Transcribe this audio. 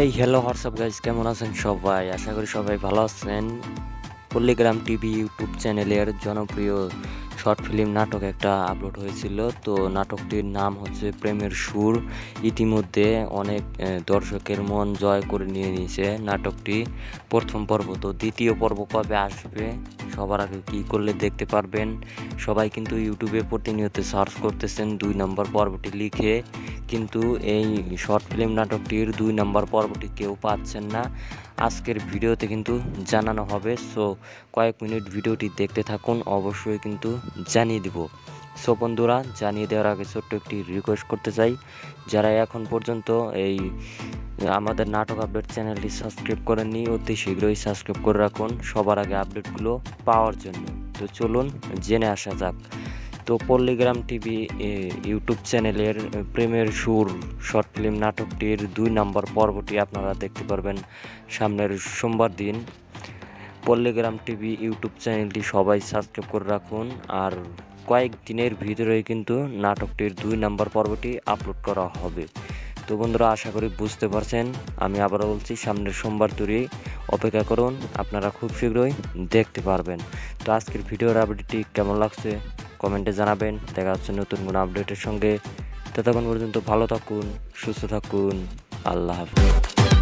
এই hello WhatsApp guys, কেমন আছেন সবাই? আশা করি সবাই ভালো আছেন। পল্লীগ্রাম টিভি ইউটিউব চ্যানেলের জনপ্রিয় শর্ট ফিল্ম নাটক একটা আপলোড হয়েছিল। তো নাটকটির নাম হচ্ছে প্রেমের সুর। ইতিমধ্যে অনেক দর্শকের মন জয় করে নিয়েছে নাটকটি। প্রথম পর্ব, তো দ্বিতীয় পর্ব কবে আসবে সবার আগে কী করলে দেখতে পারবেন? সবাই কিন্তু ইউটিউবে প্রতিনিয়ত সার্চ করতেছেন 2 নম্বর পর্বটি লিখে, কিন্তু এই শর্ট ফিল্ম নাটকটির 2 নম্বর পর্বটি কেউ পাচ্ছেন না। আজকের ভিডিওতে কিন্তু জানানো হবে। সো কয়েক মিনিট ভিডিওটি দেখতে থাকুন, অবশ্যই কিন্তু জানিয়ে দিব। সো বন্ধুরা, জানিয়ে দেওয়ার আগে ছোট্ট একটি রিকোয়েস্ট করতে চাই, যারা এখন পর্যন্ত এই আমাদের নাটক আপডেট চ্যানেলটি সাবস্ক্রাইব করেননি, অতি শীঘ্রই সাবস্ক্রাইব করে রাখুন সবার আগে আপডেটগুলো পাওয়ার জন্য। তো চলুন জেনে আসা যাক। তো পল্লীগ্রাম টিভি ইউটিউব চ্যানেলের প্রেমের সুর শর্ট ফিল্ম নাটকটির 2 নম্বর পর্বটি আপনারা দেখতে পারবেন সামনের সোমবার দিন। পল্লীগ্রাম টিভি ইউটিউব চ্যানেলটি সবাই সাবস্ক্রাইব করে রাখুন, আর কয়েকদিনের ভিতরেই কিন্তু নাটকটির 2 নম্বর পর্বটি আপলোড করা হবে। তো বন্ধুরা, আশা করি বুঝতে পারছেন। আমি আবারও বলছি, সামনের সোমবার তৈরি অপেক্ষা করুন, আপনারা খুব শীঘ্রই দেখতে পারবেন। তো আজকের ভিডিওর আপডেটটি কেমন লাগছে কমেন্টে জানাবেন। দেখা হচ্ছে নতুন কোনো আপডেটের সঙ্গে। ততক্ষণ পর্যন্ত ভালো থাকুন, সুস্থ থাকুন। আল্লাহ হাফেজ।